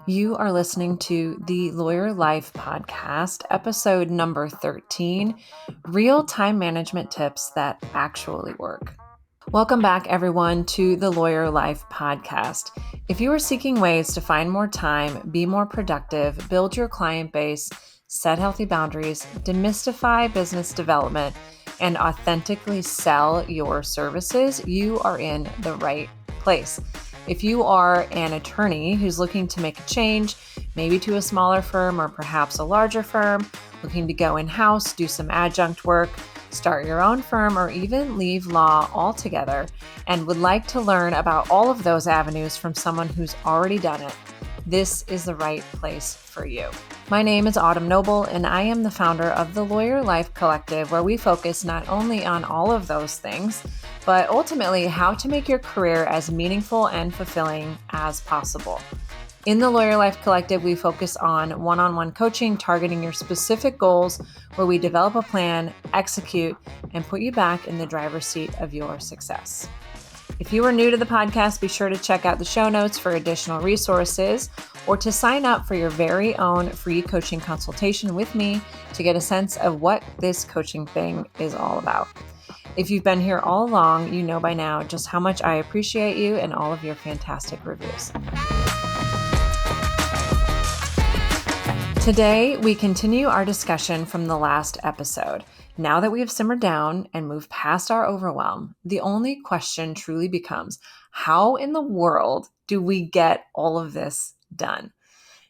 You are listening to the Lawyer Life Podcast, episode number 13, Real Time Management Tips That Actually Work. Welcome back, everyone, to the Lawyer Life Podcast. If you are seeking ways to find more time, be more productive, build your client base, set healthy boundaries, demystify business development, and authentically sell your services, you are in the right place. If you are an attorney who's looking to make a change, maybe to a smaller firm or perhaps a larger firm, looking to go in-house, do some adjunct work, start your own firm, or even leave law altogether, and would like to learn about all of those avenues from someone who's already done it, this is the right place for you. My name is Autumn Noble, and I am the founder of the Lawyer Life Collective, where we focus not only on all of those things, but ultimately how to make your career as meaningful and fulfilling as possible. In the Lawyer Life Collective, we focus on one-on-one coaching, targeting your specific goals, where we develop a plan, execute, and put you back in the driver's seat of your success. If you are new to the podcast, be sure to check out the show notes for additional resources or to sign up for your very own free coaching consultation with me to get a sense of what this coaching thing is all about. If you've been here all along, you know by now just how much I appreciate you and all of your fantastic reviews. Today, we continue our discussion from the last episode. Now that we have simmered down and moved past our overwhelm, the only question truly becomes, how in the world do we get all of this done?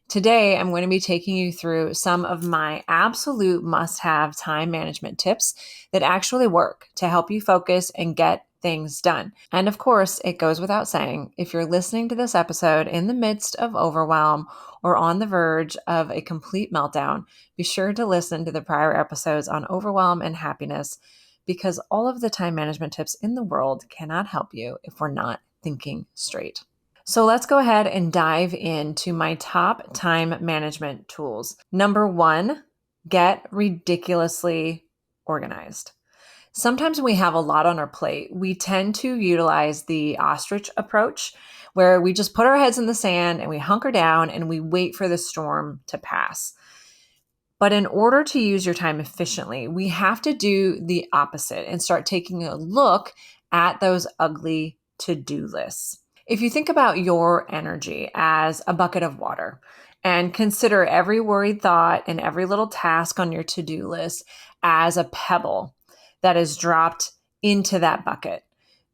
Today, I'm going to be taking you through some of my absolute must-have time management tips that actually work to help you focus and get things done. And of course, it goes without saying, if you're listening to this episode in the midst of overwhelm or on the verge of a complete meltdown, be sure to listen to the prior episodes on overwhelm and happiness, because all of the time management tips in the world cannot help you if we're not thinking straight. So let's go ahead and dive into my top time management tools. Number 1, get ridiculously organized. Sometimes when we have a lot on our plate, we tend to utilize the ostrich approach, where we just put our heads in the sand and we hunker down and we wait for the storm to pass. But in order to use your time efficiently, we have to do the opposite and start taking a look at those ugly to-do lists. If you think about your energy as a bucket of water and consider every worried thought and every little task on your to-do list as a pebble that is dropped into that bucket,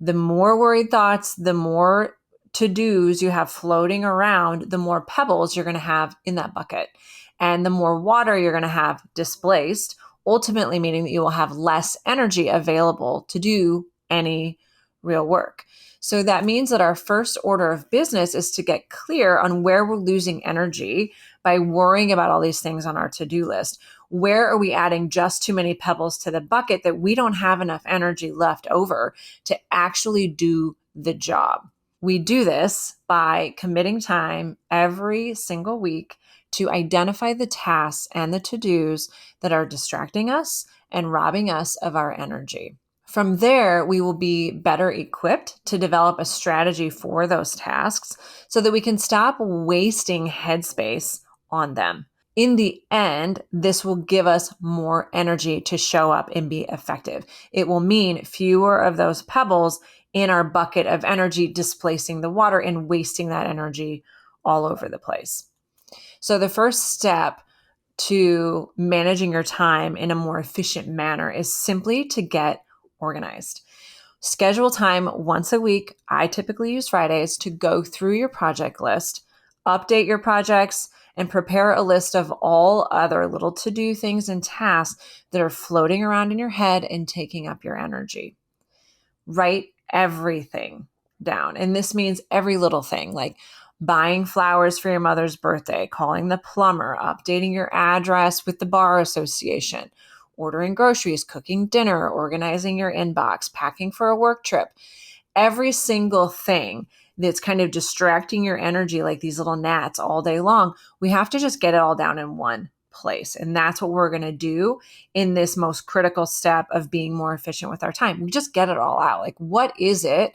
the more worried thoughts, the more to-dos you have floating around, the more pebbles you're going to have in that bucket. And the more water you're going to have displaced, ultimately meaning that you will have less energy available to do any real work. So that means that our first order of business is to get clear on where we're losing energy by worrying about all these things on our to-do list. Where are we adding just too many pebbles to the bucket that we don't have enough energy left over to actually do the job? We do this by committing time every single week to identify the tasks and the to-dos that are distracting us and robbing us of our energy. From there, we will be better equipped to develop a strategy for those tasks so that we can stop wasting headspace on them. In the end, this will give us more energy to show up and be effective. It will mean fewer of those pebbles in our bucket of energy displacing the water and wasting that energy all over the place. So the first step to managing your time in a more efficient manner is simply to get organized. Schedule time once a week. I typically use Fridays to go through your project list, update your projects, and prepare a list of all other little to-do things and tasks that are floating around in your head and taking up your energy. Write everything down. And this means every little thing, like buying flowers for your mother's birthday, calling the plumber, updating your address with the bar association, ordering groceries, cooking dinner, organizing your inbox, packing for a work trip. Every single thing that's kind of distracting your energy like these little gnats all day long, we have to just get it all down in one place. And that's what we're going to do in this most critical step of being more efficient with our time. We just get it all out. Like, what is it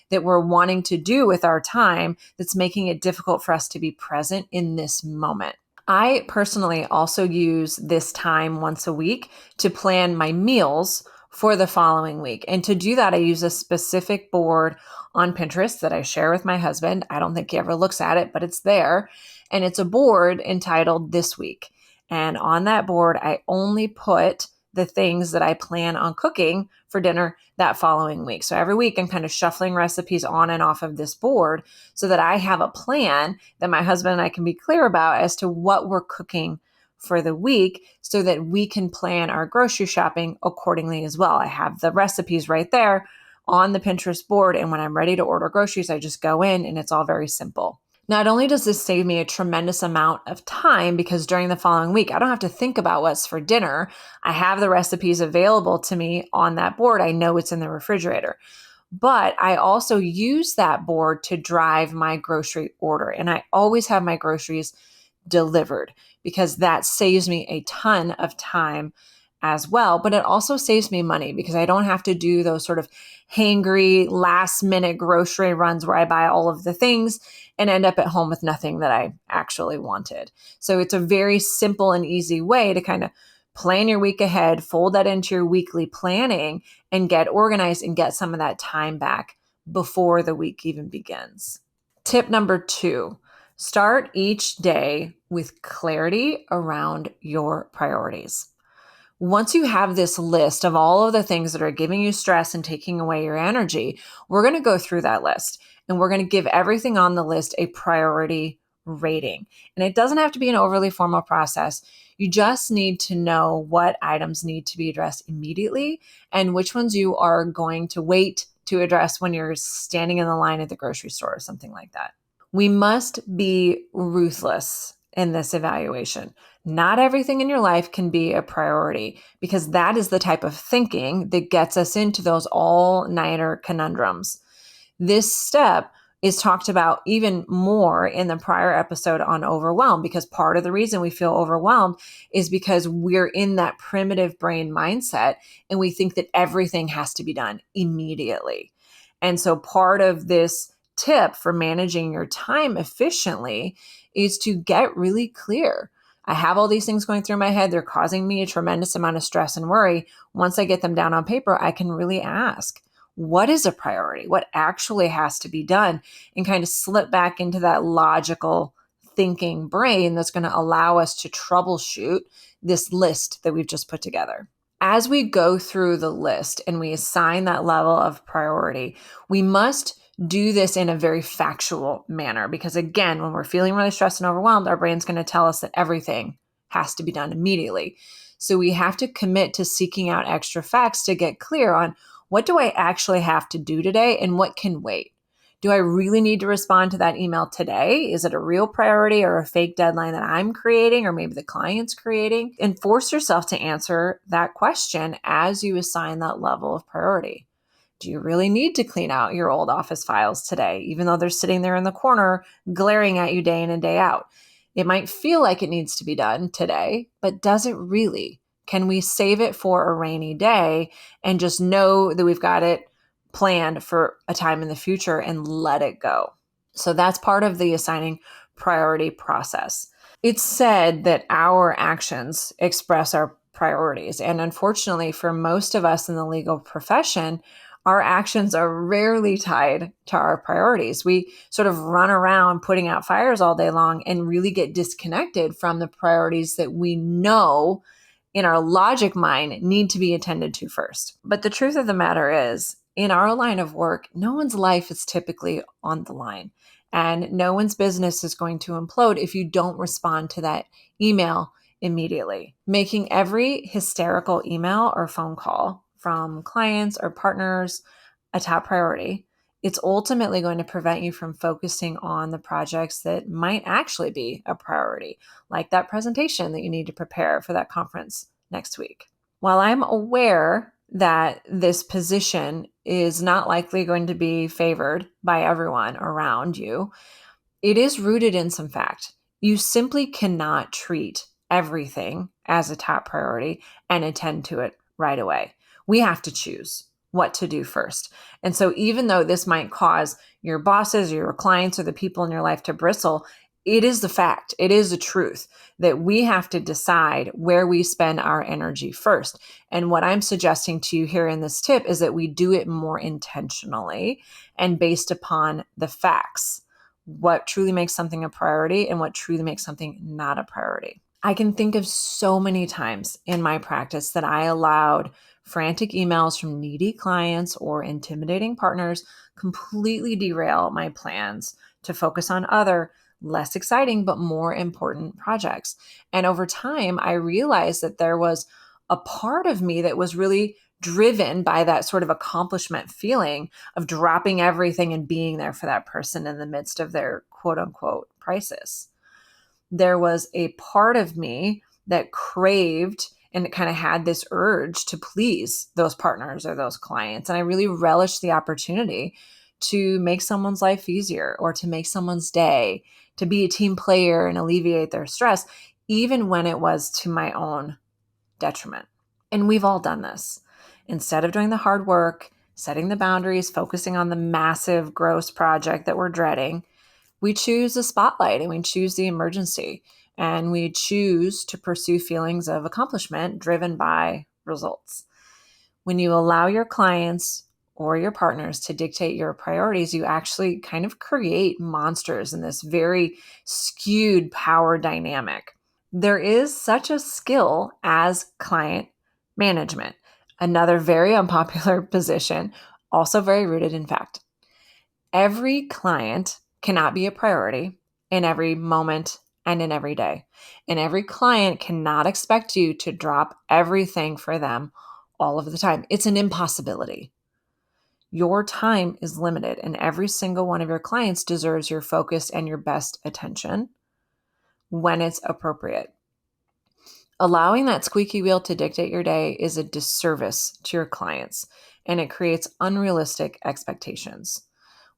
that we're wanting to do with our time that's making it difficult for us to be present in this moment. I personally also use this time once a week to plan my meals for the following week. And to do that, I use a specific board on Pinterest that I share with my husband. I don't think he ever looks at it, but it's there. And it's a board entitled This Week. And on that board, I only put the things that I plan on cooking for dinner that following week. So every week I'm kind of shuffling recipes on and off of this board so that I have a plan that my husband and I can be clear about as to what we're cooking for the week so that we can plan our grocery shopping accordingly as well. I have the recipes right there on the Pinterest board. And when I'm ready to order groceries, I just go in and it's all very simple. Not only does this save me a tremendous amount of time because during the following week, I don't have to think about what's for dinner. I have the recipes available to me on that board. I know it's in the refrigerator. But I also use that board to drive my grocery order. And I always have my groceries delivered because that saves me a ton of time as well. But it also saves me money because I don't have to do those sort of hangry last minute grocery runs where I buy all of the things and end up at home with nothing that I actually wanted. So it's a very simple and easy way to kind of plan your week ahead, fold that into your weekly planning and get organized and get some of that time back before the week even begins. Tip number 2, start each day with clarity around your priorities. Once you have this list of all of the things that are giving you stress and taking away your energy, we're going to go through that list and we're going to give everything on the list a priority rating. And it doesn't have to be an overly formal process. You just need to know what items need to be addressed immediately and which ones you are going to wait to address when you're standing in the line at the grocery store or something like that. We must be ruthless in this evaluation. Not everything in your life can be a priority because that is the type of thinking that gets us into those all-nighter conundrums. This step is talked about even more in the prior episode on overwhelm because part of the reason we feel overwhelmed is because we're in that primitive brain mindset and we think that everything has to be done immediately. And so part of this tip for managing your time efficiently is to get really clear. I have all these things going through my head. They're causing me a tremendous amount of stress and worry. Once I get them down on paper, I can really ask, what is a priority? What actually has to be done? And kind of slip back into that logical thinking brain that's going to allow us to troubleshoot this list that we've just put together. As we go through the list and we assign that level of priority, we must do this in a very factual manner because again, when we're feeling really stressed and overwhelmed, our brain's going to tell us that everything has to be done immediately. So we have to commit to seeking out extra facts to get clear on what do I actually have to do today and what can wait? Do I really need to respond to that email today? Is it a real priority or a fake deadline that I'm creating or maybe the client's creating? And force yourself to answer that question as you assign that level of priority. Do you really need to clean out your old office files today, even though they're sitting there in the corner glaring at you day in and day out? It might feel like it needs to be done today, but does it really? Can we save it for a rainy day and just know that we've got it planned for a time in the future and let it go? So that's part of the assigning priority process. It's said that our actions express our priorities. And unfortunately, for most of us in the legal profession, our actions are rarely tied to our priorities. We sort of run around putting out fires all day long and really get disconnected from the priorities that we know in our logic mind need to be attended to first. But the truth of the matter is, in our line of work, no one's life is typically on the line. And no one's business is going to implode if you don't respond to that email immediately. Making every hysterical email or phone call from clients or partners a top priority, it's ultimately going to prevent you from focusing on the projects that might actually be a priority, like that presentation that you need to prepare for that conference next week. While I'm aware that this position is not likely going to be favored by everyone around you, it is rooted in some fact. You simply cannot treat everything as a top priority and attend to it right away. We have to choose. what to do first. And so even though this might cause your bosses or your clients or the people in your life to bristle, it is the fact, it is the truth that we have to decide where we spend our energy first. And what I'm suggesting to you here in this tip is that we do it more intentionally and based upon the facts, what truly makes something a priority and what truly makes something not a priority. I can think of so many times in my practice that I allowed frantic emails from needy clients or intimidating partners completely derail my plans to focus on other, less exciting, but more important projects. And over time, I realized that there was a part of me that was really driven by that sort of accomplishment feeling of dropping everything and being there for that person in the midst of their quote unquote crisis. There was a part of me that craved and it kind of had this urge to please those partners or those clients. And I really relished the opportunity to make someone's life easier or to make someone's day, to be a team player and alleviate their stress, even when it was to my own detriment. And we've all done this. Instead of doing the hard work, setting the boundaries, focusing on the massive, gross project that we're dreading, we choose the spotlight and we choose the emergency and we choose to pursue feelings of accomplishment driven by results. When you allow your clients or your partners to dictate your priorities, you actually kind of create monsters in this very skewed power dynamic. There is such a skill as client management, another very unpopular position, also very rooted in fact. Every client cannot be a priority in every moment and in every day. And every client cannot expect you to drop everything for them all of the time. It's an impossibility. Your time is limited, and every single one of your clients deserves your focus and your best attention when it's appropriate. Allowing that squeaky wheel to dictate your day is a disservice to your clients, and it creates unrealistic expectations.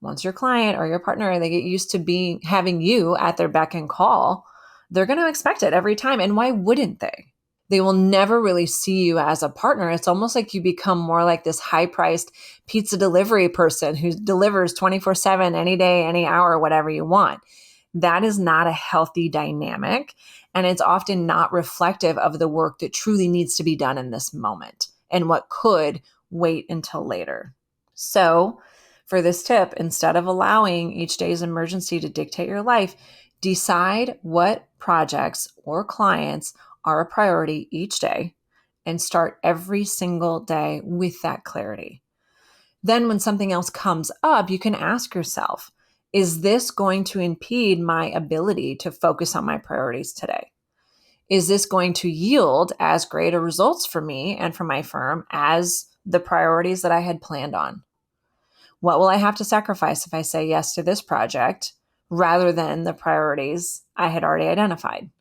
Once your client or your partner, they get used to having you at their beck and call, they're going to expect it every time. And why wouldn't they? They will never really see you as a partner. It's almost like you become more like this high-priced pizza delivery person who delivers 24/7, any day, any hour, whatever you want. That is not a healthy dynamic. And it's often not reflective of the work that truly needs to be done in this moment and what could wait until later. So, for this tip, instead of allowing each day's emergency to dictate your life, decide what projects or clients are a priority each day and start every single day with that clarity. Then when something else comes up, you can ask yourself, is this going to impede my ability to focus on my priorities today? Is this going to yield as great a results for me and for my firm as the priorities that I had planned on? What will I have to sacrifice if I say yes to this project rather than the priorities I had already identified?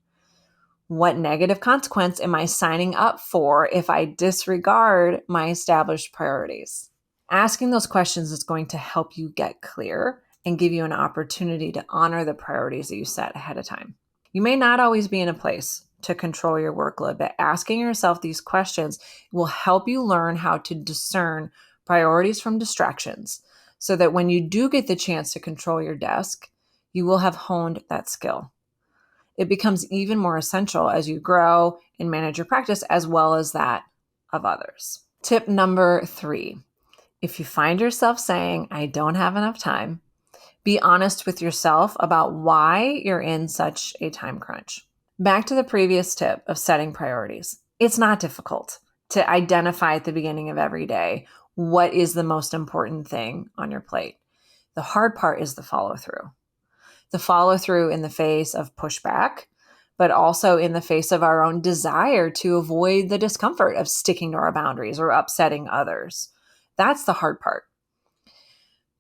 What negative consequence am I signing up for if I disregard my established priorities? Asking those questions is going to help you get clear and give you an opportunity to honor the priorities that you set ahead of time. You may not always be in a place to control your workload, but asking yourself these questions will help you learn how to discern priorities from distractions so that when you do get the chance to control your desk, you will have honed that skill. It becomes even more essential as you grow and manage your practice as well as that of others. Tip number 3. If you find yourself saying, I don't have enough time, be honest with yourself about why you're in such a time crunch. Back to the previous tip of setting priorities. It's not difficult to identify at the beginning of every day what is the most important thing on your plate. The hard part is the follow through. The follow through in the face of pushback, but also in the face of our own desire to avoid the discomfort of sticking to our boundaries or upsetting others. That's the hard part.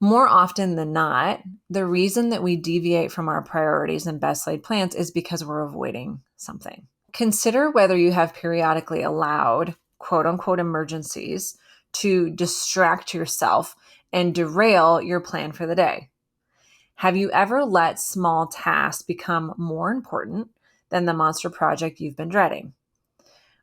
More often than not, the reason that we deviate from our priorities and best laid plans is because we're avoiding something. Consider whether you have periodically allowed quote unquote emergencies to distract yourself and derail your plan for the day. Have you ever let small tasks become more important than the monster project you've been dreading?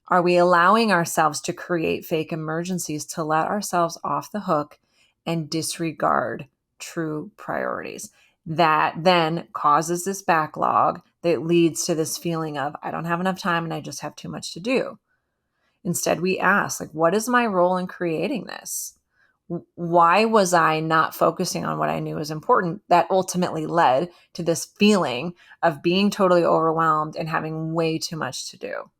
Are we allowing ourselves to create fake emergencies to let ourselves off the hook and disregard true priorities? That then causes this backlog that leads to this feeling of, I don't have enough time and I just have too much to do. Instead, we ask, like, what is my role in creating this? Why was I not focusing on what I knew was important that ultimately led to this feeling of being totally overwhelmed and having way too much to do?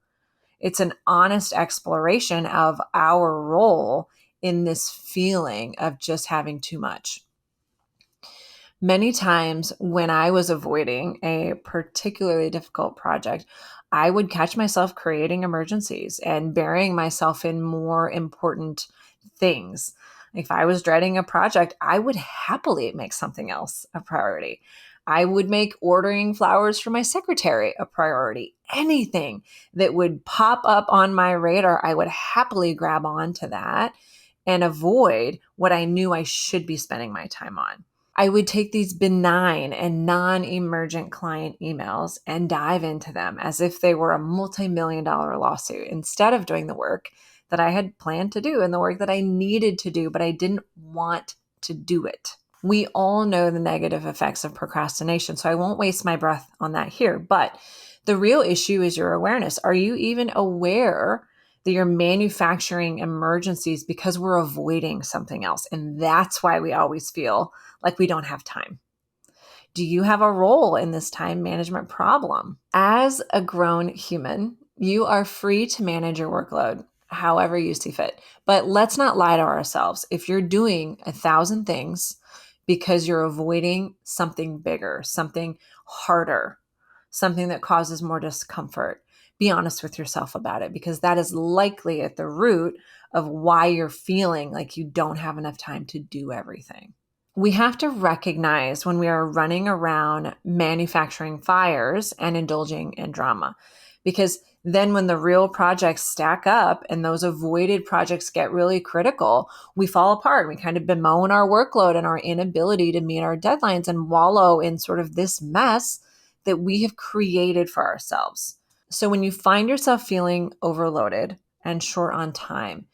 It's an honest exploration of our role in this feeling of just having too much. Many times when I was avoiding a particularly difficult project, I would catch myself creating emergencies and burying myself in more important things. If I was dreading a project, I would happily make something else a priority. I would make ordering flowers for my secretary a priority. Anything that would pop up on my radar, I would happily grab onto that and avoid what I knew I should be spending my time on. I would take these benign and non-emergent client emails and dive into them as if they were a multi-million-dollar lawsuit instead of doing the work that I had planned to do and the work that I needed to do, but I didn't want to do it. We all know the negative effects of procrastination, so I won't waste my breath on that here. But the real issue is your awareness. Are you even aware that you're manufacturing emergencies because we're avoiding something else? And that's why we always feel like we don't have time. Do you have a role in this time management problem? As a grown human, you are free to manage your workload however you see fit. But let's not lie to ourselves. If you're doing 1,000 things because you're avoiding something bigger, something harder, something that causes more discomfort, be honest with yourself about it, because that is likely at the root of why you're feeling like you don't have enough time to do everything. We have to recognize when we are running around manufacturing fires and indulging in drama, because then when the real projects stack up and those avoided projects get really critical, we fall apart. We kind of bemoan our workload and our inability to meet our deadlines and wallow in sort of this mess that we have created for ourselves. So when you find yourself feeling overloaded and short on time,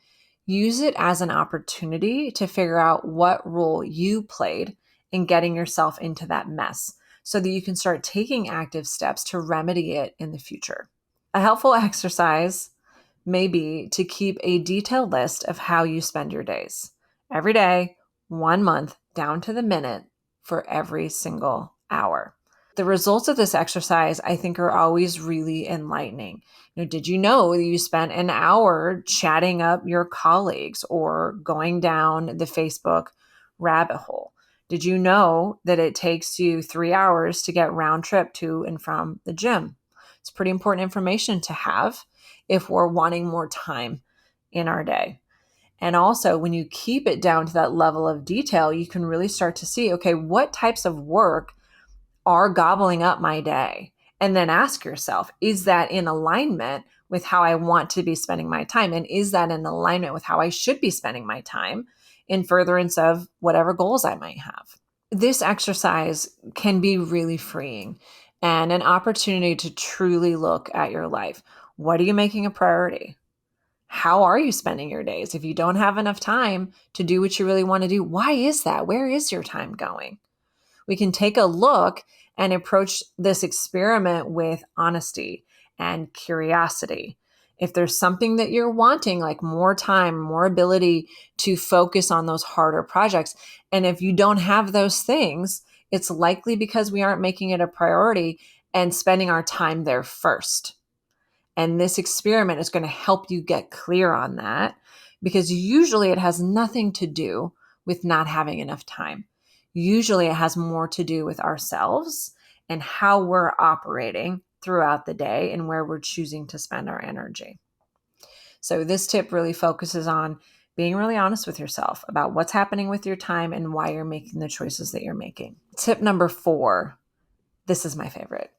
use it as an opportunity to figure out what role you played in getting yourself into that mess so that you can start taking active steps to remedy it in the future. A helpful exercise may be to keep a detailed list of how you spend your days. Every day, 1 month, down to the minute, for every single hour. The results of this exercise, I think, are always really enlightening. Did you know that you spent an hour chatting up your colleagues or going down the Facebook rabbit hole? Did you know that it takes you 3 hours to get round trip to and from the gym? It's pretty important information to have if we're wanting more time in our day. And also, when you keep it down to that level of detail, you can really start to see, okay, what types of work are gobbling up my day? And then ask yourself, is that in alignment with how I want to be spending my time? And is that in alignment with how I should be spending my time in furtherance of whatever goals I might have? This exercise can be really freeing and an opportunity to truly look at your life. What are you making a priority? How are you spending your days? If you don't have enough time to do what you really want to do, why is that? Where is your time going? We can take a look and approach this experiment with honesty and curiosity. If there's something that you're wanting, like more time, more ability to focus on those harder projects, and if you don't have those things, it's likely because we aren't making it a priority and spending our time there first. And this experiment is going to help you get clear on that, because usually it has nothing to do with not having enough time. Usually it has more to do with ourselves and how we're operating throughout the day and where we're choosing to spend our energy. So this tip really focuses on being really honest with yourself about what's happening with your time and why you're making the choices that you're making. Tip number 4, this is my favorite.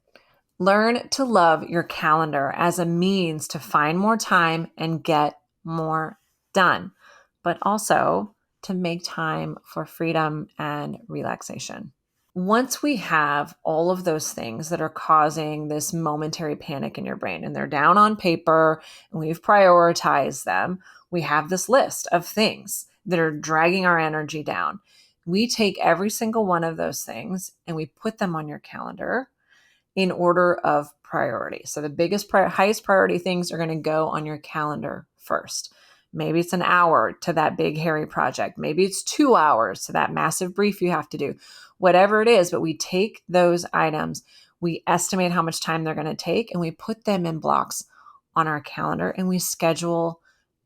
Learn to love your calendar as a means to find more time and get more done, but also to make time for freedom and relaxation. Once we have all of those things that are causing this momentary panic in your brain and they're down on paper and we've prioritized them, we have this list of things that are dragging our energy down. We take every single one of those things and we put them on your calendar in order of priority. So the highest priority things are going to go on your calendar first. Maybe it's an hour to that big, hairy project. Maybe it's 2 hours to that massive brief you have to do. Whatever it is, but we take those items, we estimate how much time they're going to take, and we put them in blocks on our calendar and we schedule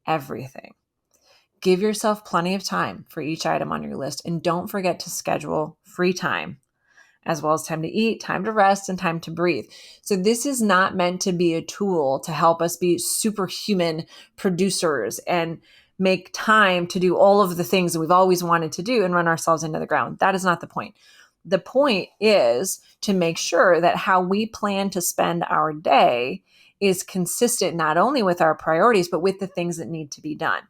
everything. Give yourself plenty of time for each item on your list, and don't forget to schedule free time, as well as time to eat, time to rest, and time to breathe. So this is not meant to be a tool to help us be superhuman producers and make time to do all of the things that we've always wanted to do and run ourselves into the ground. That is not the point. The point is to make sure that how we plan to spend our day is consistent not only with our priorities, but with the things that need to be done.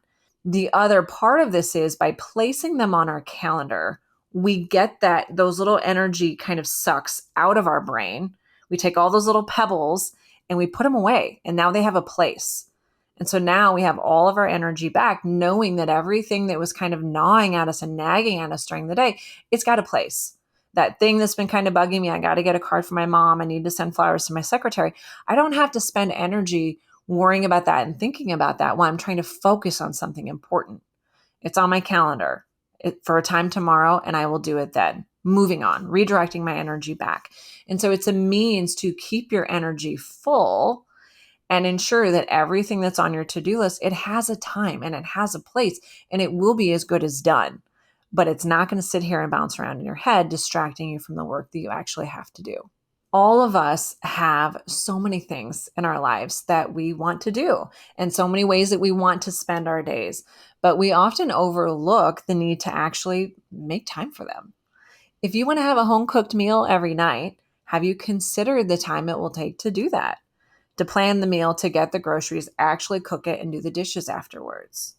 The other part of this is by placing them on our calendar, we get those little energy kind of sucks out of our brain. We take all those little pebbles and we put them away, and now they have a place. And so now we have all of our energy back, knowing that everything that was kind of gnawing at us and nagging at us during the day, it's got a place. That thing that's been kind of bugging me, I got to get a card for my mom, I need to send flowers to my secretary. I don't have to spend energy worrying about that and thinking about that while I'm trying to focus on something important. It's on my calendar for a time tomorrow, and I will do it then. Moving on, redirecting my energy back. And so it's a means to keep your energy full and ensure that everything that's on your to-do list, it has a time and it has a place, and it will be as good as done. But it's not going to sit here and bounce around in your head, distracting you from the work that you actually have to do. All of us have so many things in our lives that we want to do and so many ways that we want to spend our days, but we often overlook the need to actually make time for them. If you want to have a home cooked meal every night, have you considered the time it will take to do that? To plan the meal, to get the groceries, actually cook it, and do the dishes afterwards?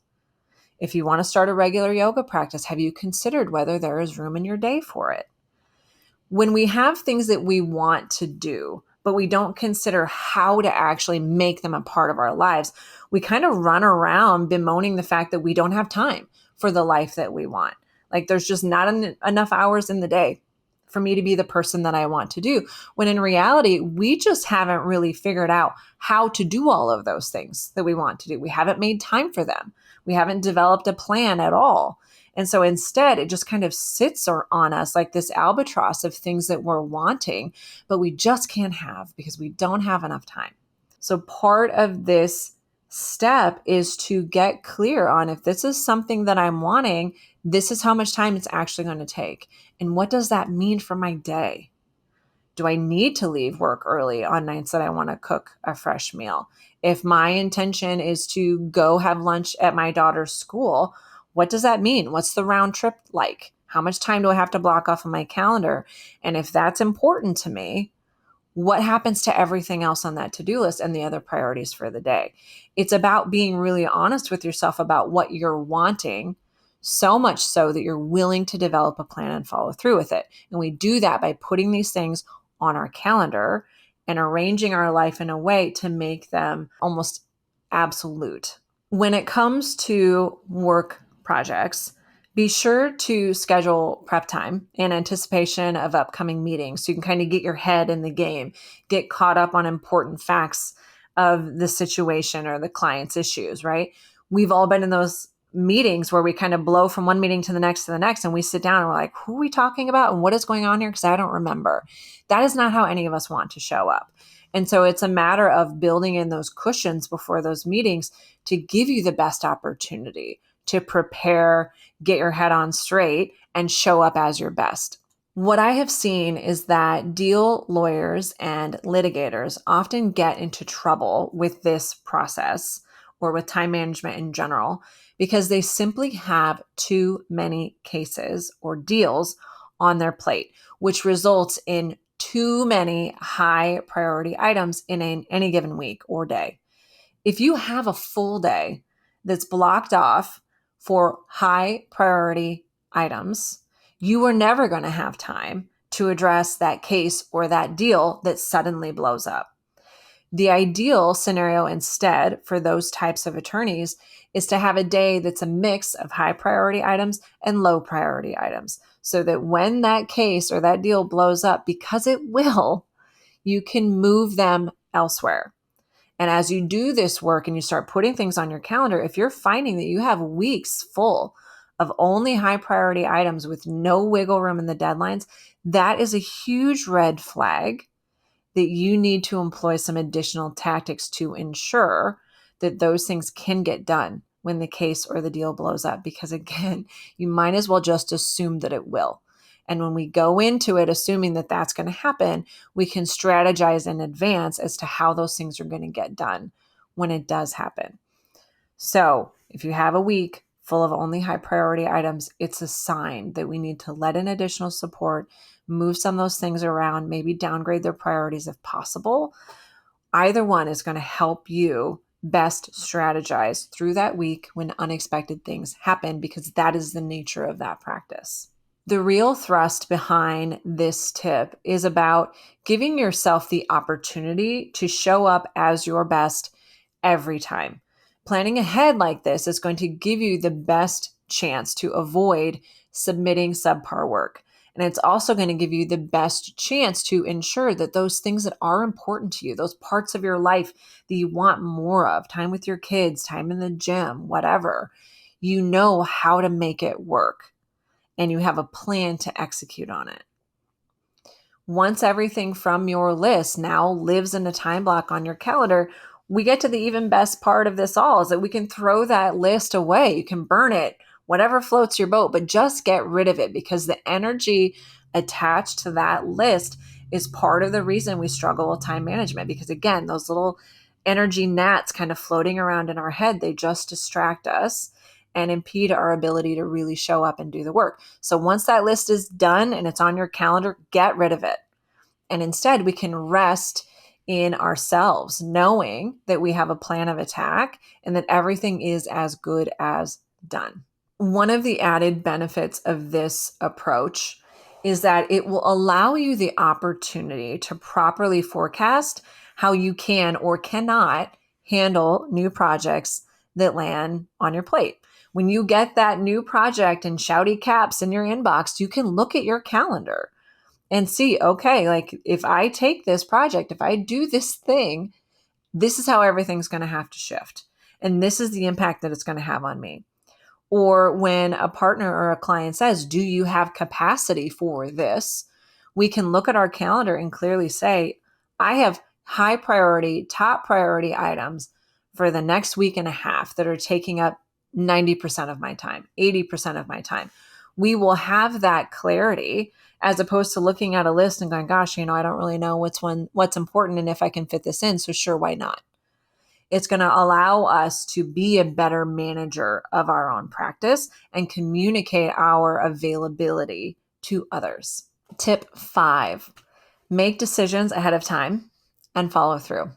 If you want to start a regular yoga practice, have you considered whether there is room in your day for it? When we have things that we want to do, but we don't consider how to actually make them a part of our lives, we kind of run around bemoaning the fact that we don't have time for the life that we want. Like there's just not enough hours in the day for me to be the person that I want to do. When in reality, we just haven't really figured out how to do all of those things that we want to do. We haven't made time for them. We haven't developed a plan at all. And so instead, it just kind of sits on us like this albatross of things that we're wanting, but we just can't have because we don't have enough time. So part of this step is to get clear on, if this is something that I'm wanting, this is how much time it's actually going to take. And what does that mean for my day? Do I need to leave work early on nights that I want to cook a fresh meal? If my intention is to go have lunch at my daughter's school, what does that mean? What's the round trip like? How much time do I have to block off on my calendar? And if that's important to me, what happens to everything else on that to-do list and the other priorities for the day? It's about being really honest with yourself about what you're wanting, so much so that you're willing to develop a plan and follow through with it. And we do that by putting these things on our calendar and arranging our life in a way to make them almost absolute. When it comes to work projects, be sure to schedule prep time in anticipation of upcoming meetings so you can kind of get your head in the game, get caught up on important facts of the situation or the client's issues, right? We've all been in those meetings where we kind of blow from one meeting to the next, and we sit down and we're like, who are we talking about and what is going on here? Because I don't remember. That is not how any of us want to show up. And so it's a matter of building in those cushions before those meetings to give you the best opportunity to prepare, get your head on straight, and show up as your best. What I have seen is that deal lawyers and litigators often get into trouble with this process or with time management in general because they simply have too many cases or deals on their plate, which results in too many high priority items in any given week or day. If you have a full day that's blocked off for high priority items, you are never going to have time to address that case or that deal that suddenly blows up. The ideal scenario instead for those types of attorneys is to have a day that's a mix of high priority items and low priority items, so that when that case or that deal blows up, because it will, you can move them elsewhere. And as you do this work and you start putting things on your calendar, if you're finding that you have weeks full of only high priority items with no wiggle room in the deadlines, that is a huge red flag that you need to employ some additional tactics to ensure that those things can get done when the case or the deal blows up. Because again, you might as well just assume that it will. And when we go into it assuming that that's going to happen, we can strategize in advance as to how those things are going to get done when it does happen. So if you have a week full of only high priority items, it's a sign that we need to let in additional support, move some of those things around, maybe downgrade their priorities if possible. Either one is going to help you best strategize through that week when unexpected things happen, because that is the nature of that practice. The real thrust behind this tip is about giving yourself the opportunity to show up as your best every time. Planning ahead like this is going to give you the best chance to avoid submitting subpar work. And it's also going to give you the best chance to ensure that those things that are important to you, those parts of your life that you want more of, time with your kids, time in the gym, whatever, you know how to make it work and you have a plan to execute on it. Once everything from your list now lives in a time block on your calendar, we get to the even best part of this all, is that we can throw that list away. You can burn it, whatever floats your boat, but just get rid of it, because the energy attached to that list is part of the reason we struggle with time management. Because again, those little energy gnats kind of floating around in our head, they just distract us and impede our ability to really show up and do the work. So once that list is done and it's on your calendar, get rid of it. And instead, we can rest in ourselves, knowing that we have a plan of attack and that everything is as good as done. One of the added benefits of this approach is that it will allow you the opportunity to properly forecast how you can or cannot handle new projects that land on your plate. When you get that new project in shouty caps in your inbox, you can look at your calendar and see, okay, like if I take this project, if I do this thing, this is how everything's going to have to shift. And this is the impact that it's going to have on me. Or when a partner or a client says, do you have capacity for this? We can look at our calendar and clearly say, I have high priority, top priority items for the next week and a half that are taking up 90% of my time, 80% of my time. We will have that clarity, as opposed to looking at a list and going, gosh, I don't really know what's important and if I can fit this in. So sure, why not? It's going to allow us to be a better manager of our own practice and communicate our availability to others. Tip 5, make decisions ahead of time and follow through.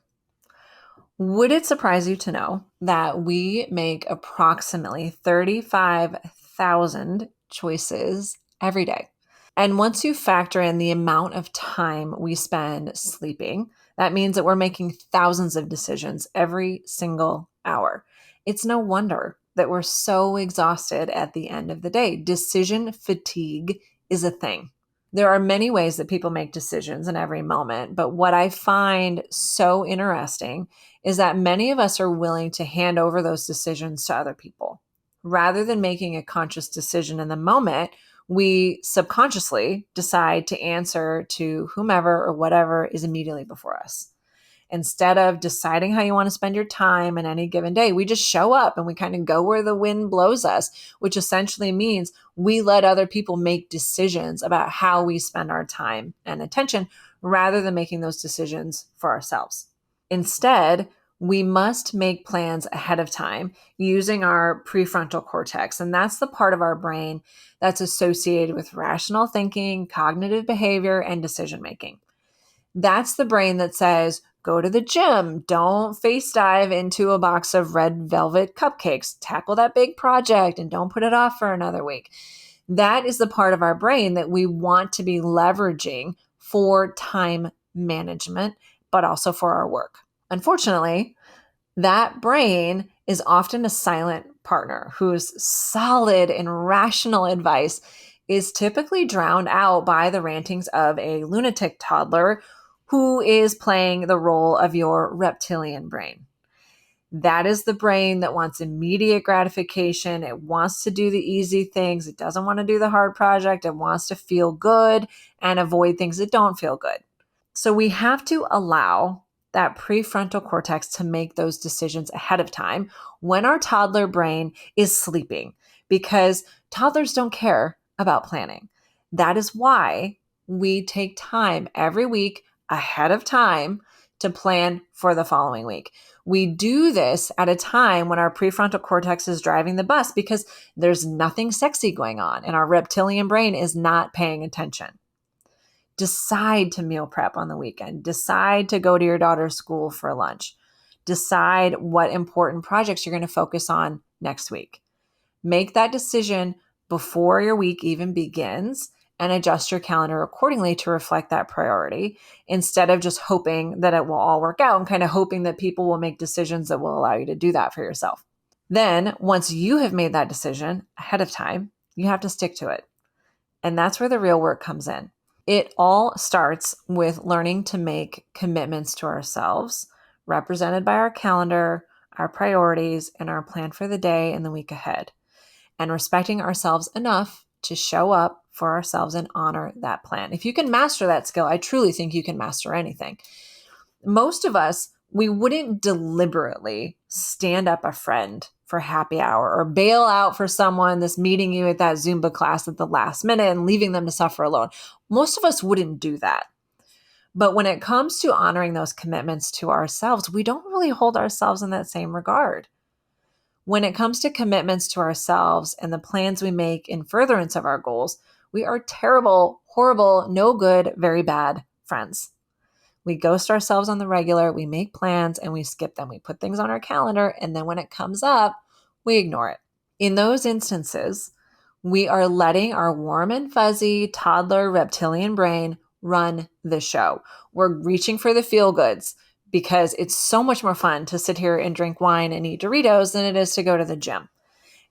Would it surprise you to know that we make approximately 35,000 choices every day? And once you factor in the amount of time we spend sleeping, that means that we're making thousands of decisions every single hour. It's no wonder that we're so exhausted at the end of the day. Decision fatigue is a thing. There are many ways that people make decisions in every moment, but what I find so interesting is that many of us are willing to hand over those decisions to other people. Rather than making a conscious decision in the moment, we subconsciously decide to answer to whomever or whatever is immediately before us. Instead of deciding how you want to spend your time in any given day, we just show up and we kind of go where the wind blows us, which essentially means we let other people make decisions about how we spend our time and attention rather than making those decisions for ourselves. Instead, we must make plans ahead of time using our prefrontal cortex. And that's the part of our brain that's associated with rational thinking, cognitive behavior, and decision making. That's the brain that says, go to the gym, don't face dive into a box of red velvet cupcakes, tackle that big project, and don't put it off for another week. That is the part of our brain that we want to be leveraging for time management, but also for our work. Unfortunately, that brain is often a silent partner whose solid and rational advice is typically drowned out by the rantings of a lunatic toddler who is playing the role of your reptilian brain. That is the brain that wants immediate gratification. It wants to do the easy things. It doesn't want to do the hard project. It wants to feel good and avoid things that don't feel good. So we have to allow that prefrontal cortex to make those decisions ahead of time when our toddler brain is sleeping, because toddlers don't care about planning. That is why we take time every week ahead of time to plan for the following week. We do this at a time when our prefrontal cortex is driving the bus because there's nothing sexy going on and our reptilian brain is not paying attention. Decide to meal prep on the weekend. Decide to go to your daughter's school for lunch. Decide what important projects you're going to focus on next week. Make that decision before your week even begins and adjust your calendar accordingly to reflect that priority instead of just hoping that it will all work out and kind of hoping that people will make decisions that will allow you to do that for yourself. Then, once you have made that decision ahead of time, you have to stick to it. And that's where the real work comes in. It all starts with learning to make commitments to ourselves, represented by our calendar, our priorities, and our plan for the day and the week ahead, and respecting ourselves enough to show up for ourselves and honor that plan. If you can master that skill, I truly think you can master anything. Most of us, we wouldn't deliberately stand up a friend for happy hour or bail out for someone that's meeting you at that Zumba class at the last minute and leaving them to suffer alone. Most of us wouldn't do that. But when it comes to honoring those commitments to ourselves, we don't really hold ourselves in that same regard. When it comes to commitments to ourselves and the plans we make in furtherance of our goals, we are terrible, horrible, no good, very bad friends. We ghost ourselves on the regular, we make plans and we skip them. We put things on our calendar, and then when it comes up, we ignore it. In those instances, we are letting our warm and fuzzy toddler reptilian brain run the show. We're reaching for the feel goods because it's so much more fun to sit here and drink wine and eat Doritos than it is to go to the gym.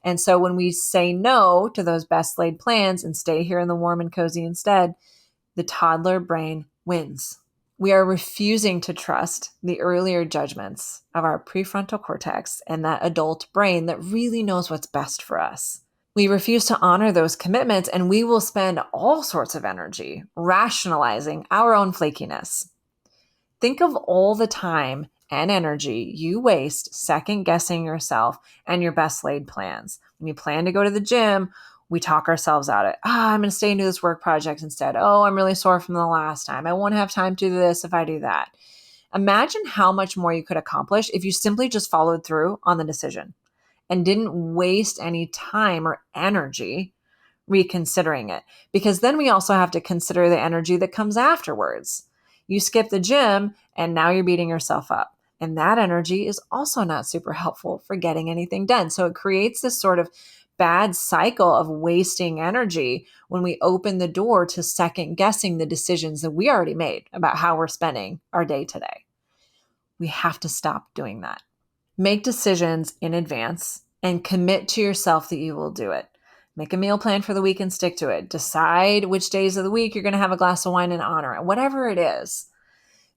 And so when we say no to those best laid plans and stay here in the warm and cozy instead, the toddler brain wins. We are refusing to trust the earlier judgments of our prefrontal cortex and that adult brain that really knows what's best for us. We refuse to honor those commitments, and we will spend all sorts of energy rationalizing our own flakiness. Think of all the time and energy you waste second guessing yourself and your best laid plans. When you plan to go to the gym, we talk ourselves out of it. I'm going to stay and do this work project instead. Oh, I'm really sore from the last time. I won't have time to do this if I do that. Imagine how much more you could accomplish if you simply just followed through on the decision and didn't waste any time or energy reconsidering it. Because then we also have to consider the energy that comes afterwards. You skip the gym and now you're beating yourself up. And that energy is also not super helpful for getting anything done. So it creates this sort of bad cycle of wasting energy when we open the door to second guessing the decisions that we already made about how we're spending our day today. We have to stop doing that. Make decisions in advance and commit to yourself that you will do it. Make a meal plan for the week and stick to it. Decide which days of the week you're going to have a glass of wine in honor it. Whatever it is,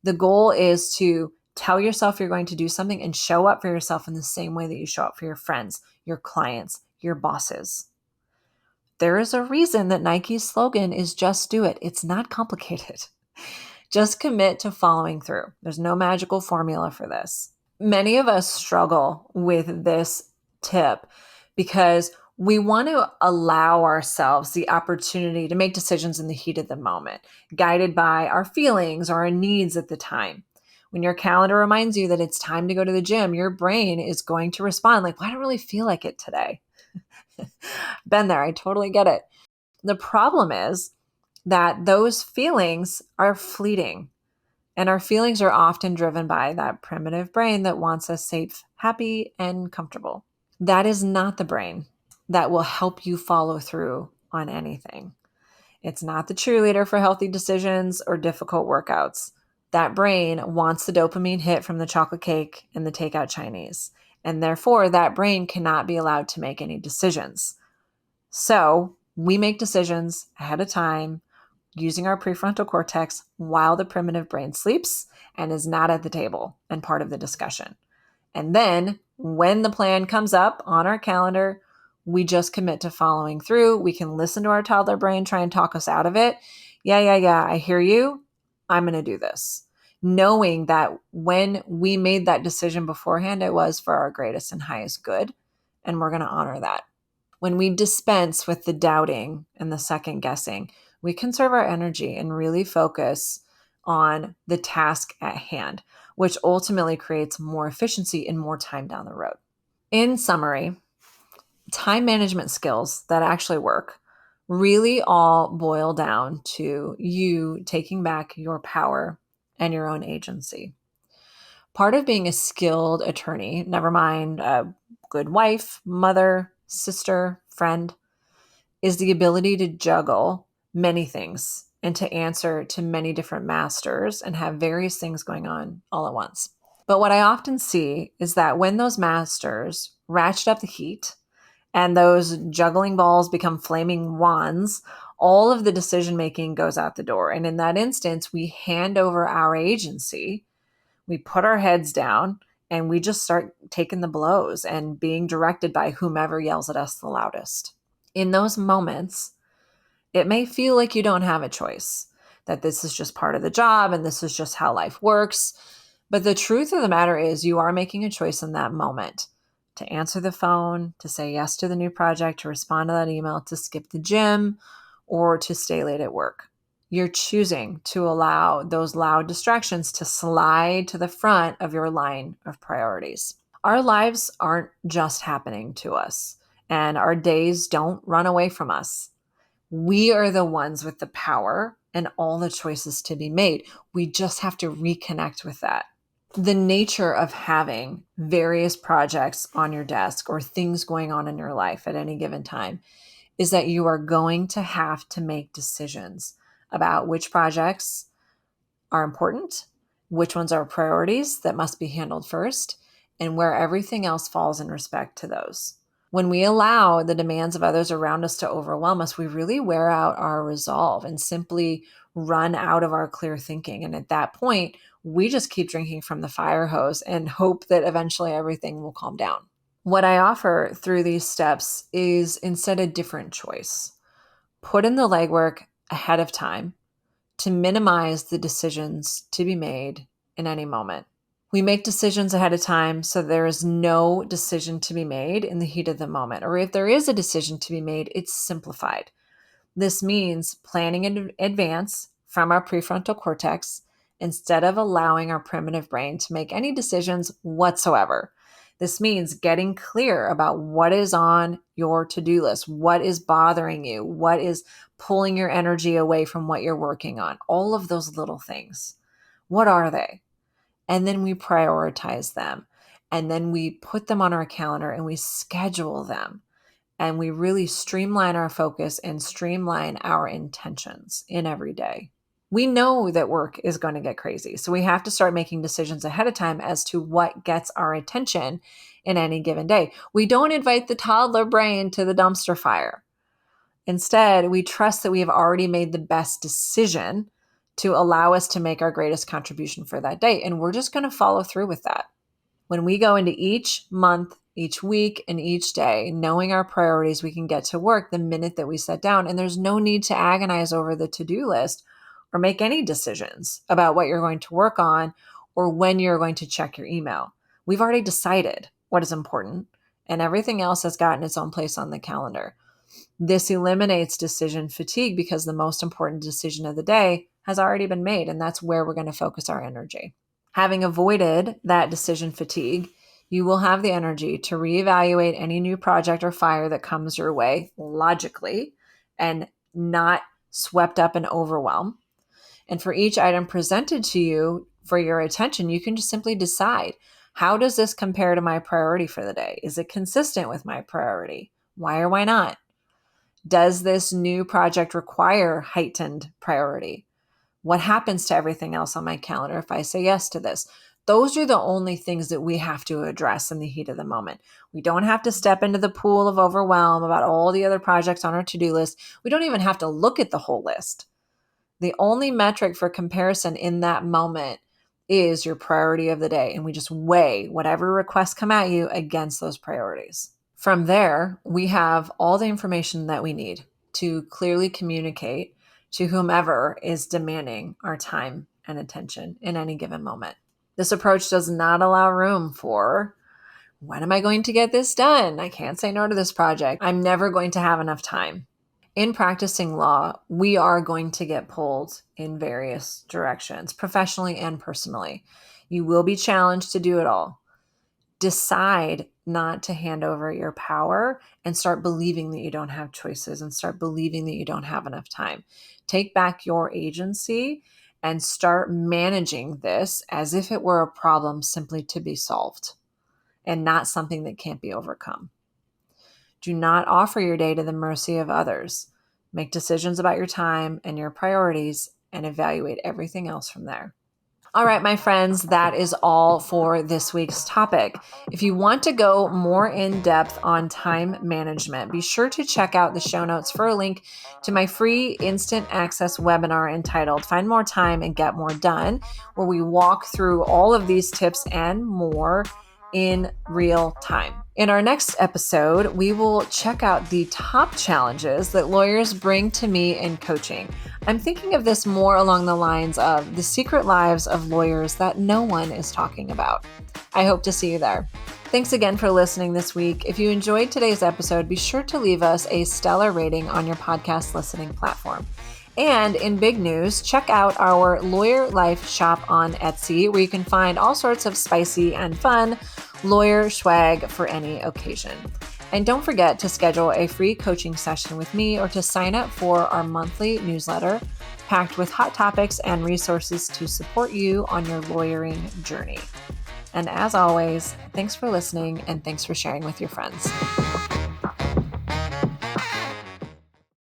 the goal is to tell yourself you're going to do something and show up for yourself in the same way that you show up for your friends, your clients, your bosses. There is a reason that Nike's slogan is just do it. It's not complicated. Just commit to following through. There's no magical formula for this. Many of us struggle with this tip because we want to allow ourselves the opportunity to make decisions in the heat of the moment, guided by our feelings or our needs at the time. When your calendar reminds you that it's time to go to the gym, your brain is going to respond like, well, I don't really feel like it today. Been there. I totally get it. The problem is that those feelings are fleeting, and our feelings are often driven by that primitive brain that wants us safe, happy, and comfortable. That is not the brain that will help you follow through on anything. It's not the cheerleader for healthy decisions or difficult workouts. That brain wants the dopamine hit from the chocolate cake and the takeout Chinese. And therefore, that brain cannot be allowed to make any decisions. So we make decisions ahead of time using our prefrontal cortex while the primitive brain sleeps and is not at the table and part of the discussion. And then when the plan comes up on our calendar, we just commit to following through. We can listen to our toddler brain try and talk us out of it. Yeah, I hear you. I'm going to do this. Knowing that when we made that decision beforehand, it was for our greatest and highest good. And we're going to honor that. When we dispense with the doubting and the second guessing, we conserve our energy and really focus on the task at hand, which ultimately creates more efficiency and more time down the road. In summary, time management skills that actually work really all boil down to you taking back your power and your own agency. Part of being a skilled attorney, never mind a good wife, mother, sister, friend, is the ability to juggle many things and to answer to many different masters and have various things going on all at once. But what I often see is that when those masters ratchet up the heat and those juggling balls become flaming wands, all of the decision making goes out the door. And in that instance, we hand over our agency, we put our heads down, and we just start taking the blows and being directed by whomever yells at us the loudest. In those moments, it may feel like you don't have a choice, that this is just part of the job and this is just how life works. But the truth of the matter is, you are making a choice in that moment to answer the phone, to say yes to the new project, to respond to that email, to skip the gym, or to stay late at work. You're choosing to allow those loud distractions to slide to the front of your line of priorities. Our lives aren't just happening to us, and our days don't run away from us. We are the ones with the power and all the choices to be made. We just have to reconnect with that. The nature of having various projects on your desk or things going on in your life at any given time is that you are going to have to make decisions about which projects are important, which ones are priorities that must be handled first, and where everything else falls in respect to those. When we allow the demands of others around us to overwhelm us, we really wear out our resolve and simply run out of our clear thinking. And at that point, we just keep drinking from the fire hose and hope that eventually everything will calm down. What I offer through these steps is instead a different choice. Put in the legwork ahead of time to minimize the decisions to be made in any moment. We make decisions ahead of time so there is no decision to be made in the heat of the moment. Or if there is a decision to be made, it's simplified. This means planning in advance from our prefrontal cortex instead of allowing our primitive brain to make any decisions whatsoever. This means getting clear about what is on your to-do list, what is bothering you, what is pulling your energy away from what you're working on, all of those little things. What are they? And then we prioritize them. And then we put them on our calendar and we schedule them. And we really streamline our focus and streamline our intentions in every day. We know that work is going to get crazy. So we have to start making decisions ahead of time as to what gets our attention in any given day. We don't invite the toddler brain to the dumpster fire. Instead, we trust that we have already made the best decision to allow us to make our greatest contribution for that day. And we're just going to follow through with that. When we go into each month, each week, and each day, knowing our priorities, we can get to work the minute that we sit down. And there's no need to agonize over the to-do list or make any decisions about what you're going to work on or when you're going to check your email. We've already decided what is important, and everything else has gotten its own place on the calendar. This eliminates decision fatigue because the most important decision of the day has already been made, and that's where we're going to focus our energy. Having avoided that decision fatigue, you will have the energy to reevaluate any new project or fire that comes your way logically and not swept up in overwhelm. And for each item presented to you for your attention, you can just simply decide, how does this compare to my priority for the day? Is it consistent with my priority? Why or why not? Does this new project require heightened priority? What happens to everything else on my calendar if I say yes to this? Those are the only things that we have to address in the heat of the moment. We don't have to step into the pool of overwhelm about all the other projects on our to-do list. We don't even have to look at the whole list. The only metric for comparison in that moment is your priority of the day. And we just weigh whatever requests come at you against those priorities. From there, we have all the information that we need to clearly communicate to whomever is demanding our time and attention in any given moment. This approach does not allow room for, when am I going to get this done? I can't say no to this project. I'm never going to have enough time. In practicing law, we are going to get pulled in various directions, professionally and personally. You will be challenged to do it all. Decide not to hand over your power and start believing that you don't have choices and start believing that you don't have enough time. Take back your agency and start managing this as if it were a problem simply to be solved and not something that can't be overcome. Do not offer your day to the mercy of others. Make decisions about your time and your priorities and evaluate everything else from there. All right, my friends, that is all for this week's topic. If you want to go more in depth on time management, be sure to check out the show notes for a link to my free instant access webinar entitled Find More Time and Get More Done, where we walk through all of these tips and more in real time. In our next episode, we will check out the top challenges that lawyers bring to me in coaching. I'm thinking of this more along the lines of the secret lives of lawyers that no one is talking about. I hope to see you there. Thanks again for listening this week. If you enjoyed today's episode, be sure to leave us a stellar rating on your podcast listening platform. And in big news, check out our Lawyer Life shop on Etsy, where you can find all sorts of spicy and fun lawyer swag for any occasion. And don't forget to schedule a free coaching session with me or to sign up for our monthly newsletter packed with hot topics and resources to support you on your lawyering journey. And as always, thanks for listening and thanks for sharing with your friends.